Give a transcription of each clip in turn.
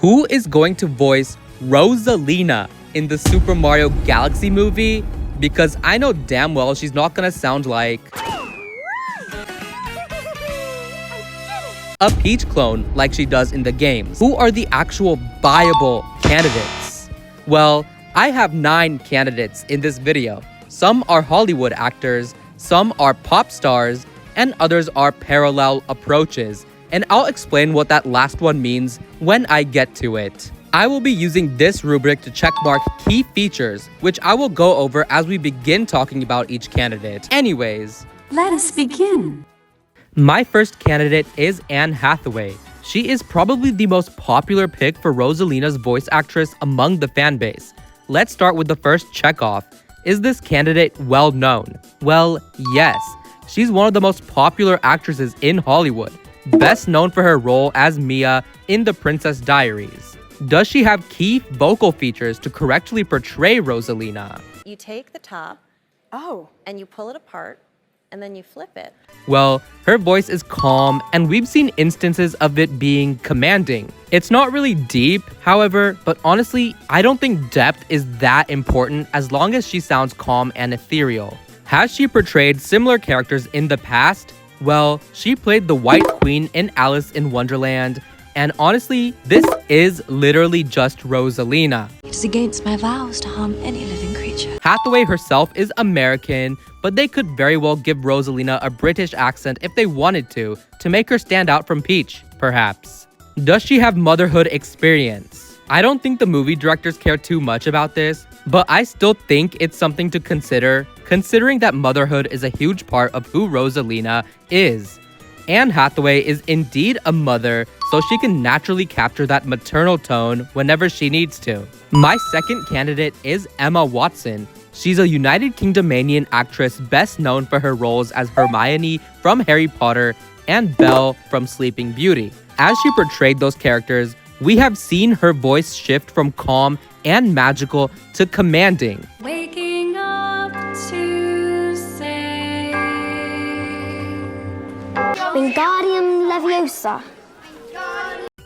Who is going to voice Rosalina in the Super Mario Galaxy movie? Because I know damn well she's not gonna sound like a Peach clone like she does in the games. Who are the actual viable candidates? Well, I have 9 candidates in this video. Some are Hollywood actors, some are pop stars, and others are parallel approaches. And I'll explain what that last one means when I get to it. I will be using this rubric to checkmark key features, which I will go over as we begin talking about each candidate. Anyways, let us begin. My first candidate is Anne Hathaway. She is probably the most popular pick for Rosalina's voice actress among the fan base. Let's start with the first checkoff. Is this candidate well known? Well, yes. She's one of the most popular actresses in Hollywood, best known for her role as Mia in The Princess Diaries. Does she have key vocal features to correctly portray Rosalina? You take the top, and you pull it apart, and then you flip it. Well, her voice is calm, and we've seen instances of it being commanding. It's not really deep, however, but honestly, I don't think depth is that important as long as she sounds calm and ethereal. Has she portrayed similar characters in the past? Well, she played the White Queen in Alice in Wonderland, and honestly, this is literally just Rosalina. It is against my vows to harm any living creature. Hathaway herself is American, but they could very well give Rosalina a British accent if they wanted to make her stand out from Peach, perhaps. Does she have motherhood experience? I don't think the movie directors care too much about this, but I still think it's something to consider, considering that motherhood is a huge part of who Rosalina is. Anne Hathaway is indeed a mother, so she can naturally capture that maternal tone whenever she needs to. My second candidate is Emma Watson. She's a United Kingdomanian actress best known for her roles as Hermione from Harry Potter and Belle from Sleeping Beauty. As she portrayed those characters, we have seen her voice shift from calm and magical to commanding. Waking up to say Wingardium Leviosa.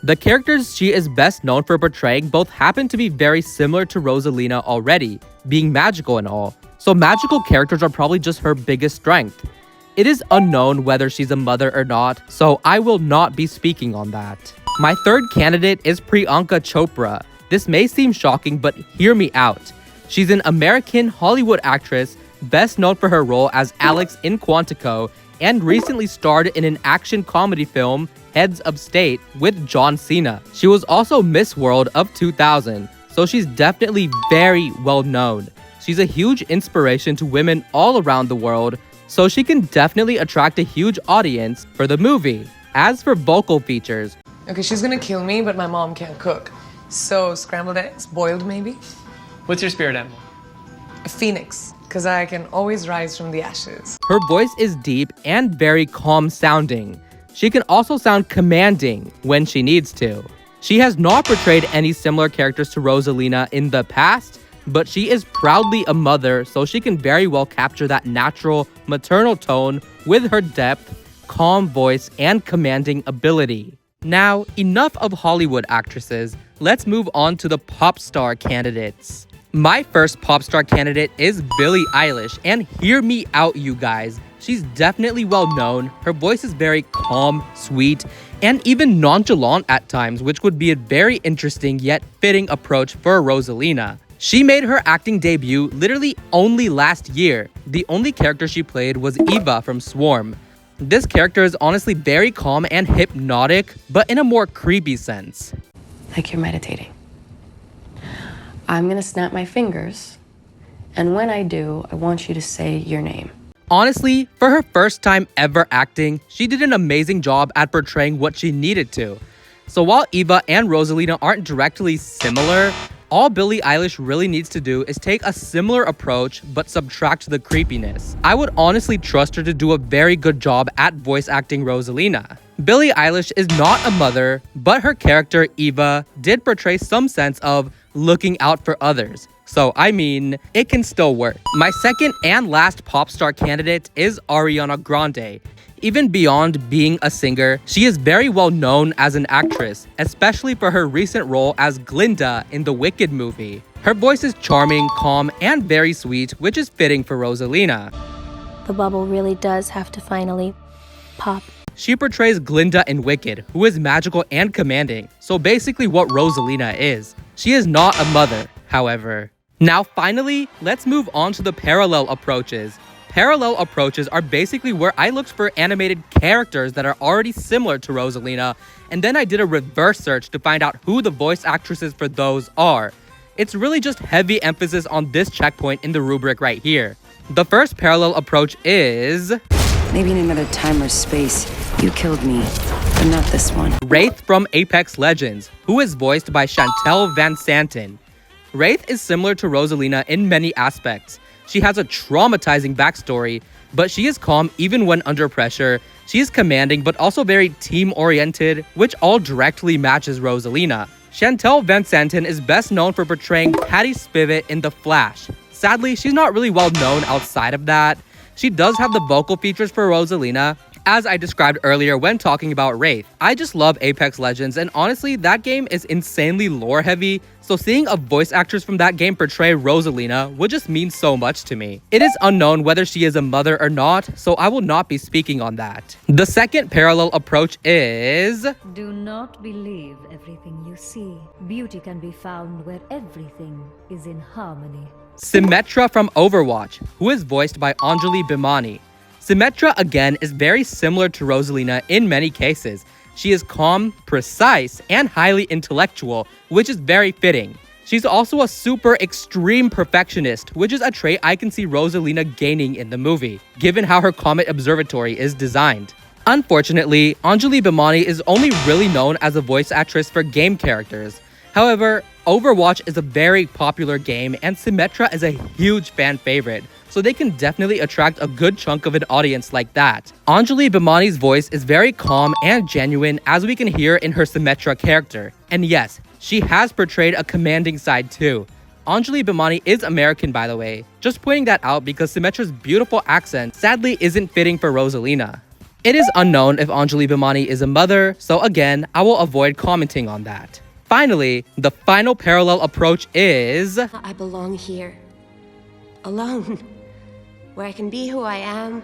The characters she is best known for portraying both happen to be very similar to Rosalina already, being magical and all, so magical characters are probably just her biggest strength. It is unknown whether she's a mother or not, so I will not be speaking on that. My third candidate is Priyanka Chopra. This may seem shocking, but hear me out. She's an American Hollywood actress best known for her role as Alex in Quantico and recently starred in an action comedy film, Heads of State, with John Cena. She was also Miss World of 2000, so she's definitely very well known. She's a huge inspiration to women all around the world, so she can definitely attract a huge audience for the movie. As for vocal features, okay, she's gonna kill me, but my mom can't cook. So scrambled eggs, boiled maybe? What's your spirit animal? A phoenix, because I can always rise from the ashes. her voice is deep and very calm sounding. She can also sound commanding when she needs to. She has not portrayed any similar characters to Rosalina in the past, but she is proudly a mother, so she can very well capture that natural maternal tone with her depth, calm voice, and commanding ability. Now, enough of Hollywood actresses. Let's move on to the pop star candidates. My first pop star candidate is Billie Eilish, and hear me out, you guys. She's definitely well known. Her voice is very calm, sweet, and even nonchalant at times, which would be a very interesting yet fitting approach for Rosalina. She made her acting debut literally only last year. The only character she played was Eva from Swarm. This character is honestly very calm and hypnotic, but in a more creepy sense. Like you're meditating. I'm gonna snap my fingers, and when I do, I want you to say your name. Honestly, for her first time ever acting, she did an amazing job at portraying what she needed to. So while Eva and Rosalina aren't directly similar, all Billie Eilish really needs to do is take a similar approach but subtract the creepiness. I would honestly trust her to do a very good job at voice acting Rosalina. Billie Eilish is not a mother, but her character Eva did portray some sense of looking out for others. So, I mean, it can still work. My second and last pop star candidate is Ariana Grande. Even beyond being a singer, she is very well known as an actress, especially for her recent role as Glinda in the Wicked movie. Her voice is charming, calm, and very sweet, which is fitting for Rosalina. The bubble really does have to finally pop. She portrays Glinda in Wicked, who is magical and commanding, so basically what Rosalina is. She is not a mother, however. Now finally, let's move on to the parallel approaches. Parallel approaches are basically where I looked for animated characters that are already similar to Rosalina, and then I did a reverse search to find out who the voice actresses for those are. It's really just heavy emphasis on this checkpoint in the rubric right here. The first parallel approach is... Maybe in another time or space, you killed me, but not this one. Wraith from Apex Legends, who is voiced by Shantel VanSanten. Wraith is similar to Rosalina in many aspects. She has a traumatizing backstory, but she is calm even when under pressure. She is commanding but also very team-oriented, which all directly matches Rosalina. Shantel VanSanten is best known for portraying Patty Spivot in The Flash. Sadly, she's not really well known outside of that. She does have the vocal features for Rosalina, as I described earlier when talking about Wraith. I just love Apex Legends, and honestly, that game is insanely lore heavy, so seeing a voice actress from that game portray Rosalina would just mean so much to me. It is unknown whether she is a mother or not, so I will not be speaking on that. The second parallel approach is... Do not believe everything you see. Beauty can be found where everything is in harmony. Symmetra from Overwatch, who is voiced by Anjali Bhimani. Symmetra again is very similar to Rosalina in many cases. She is calm, precise, and highly intellectual, which is very fitting. She's also a super extreme perfectionist, which is a trait I can see Rosalina gaining in the movie, given how her Comet Observatory is designed. Unfortunately, Anjali Bhimani is only really known as a voice actress for game characters. However, Overwatch is a very popular game and Symmetra is a huge fan favorite, so they can definitely attract a good chunk of an audience like that. Anjali Bhimani's voice is very calm and genuine, as we can hear in her Symmetra character. And yes, she has portrayed a commanding side too. Anjali Bhimani is American, by the way, just pointing that out because Symmetra's beautiful accent sadly isn't fitting for Rosalina. It is unknown if Anjali Bhimani is a mother, so again, I will avoid commenting on that. Finally, the final parallel approach is... I belong here, alone, where I can be who I am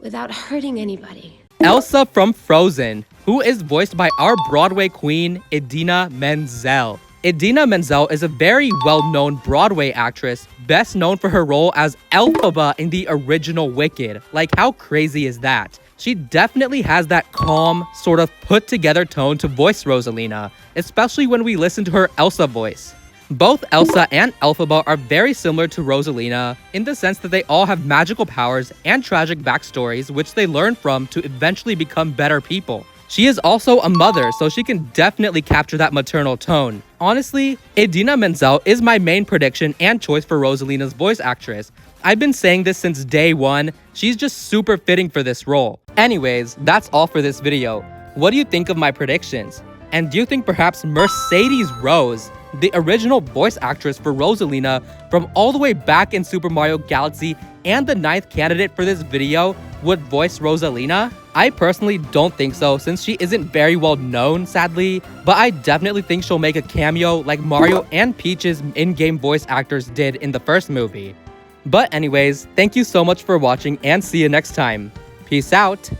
without hurting anybody. Elsa from Frozen, who is voiced by our Broadway queen, Idina Menzel. Idina Menzel is a very well-known Broadway actress, best known for her role as Elphaba in the original Wicked. Like, how crazy is that? She definitely has that calm, sort of put-together tone to voice Rosalina, especially when we listen to her Elsa voice. Both Elsa and Elphaba are very similar to Rosalina in the sense that they all have magical powers and tragic backstories which they learn from to eventually become better people. She is also a mother, so she can definitely capture that maternal tone. Honestly, Idina Menzel is my main prediction and choice for Rosalina's voice actress. I've been saying this since day one, she's just super fitting for this role. Anyways, that's all for this video. What do you think of my predictions? And do you think perhaps Mercedes Rose, the original voice actress for Rosalina from all the way back in Super Mario Galaxy and the 9th candidate for this video, would voice Rosalina? I personally don't think so since she isn't very well known, sadly, but I definitely think she'll make a cameo like Mario and Peach's in-game voice actors did in the first movie. But anyways, thank you so much for watching and see you next time. Peace out!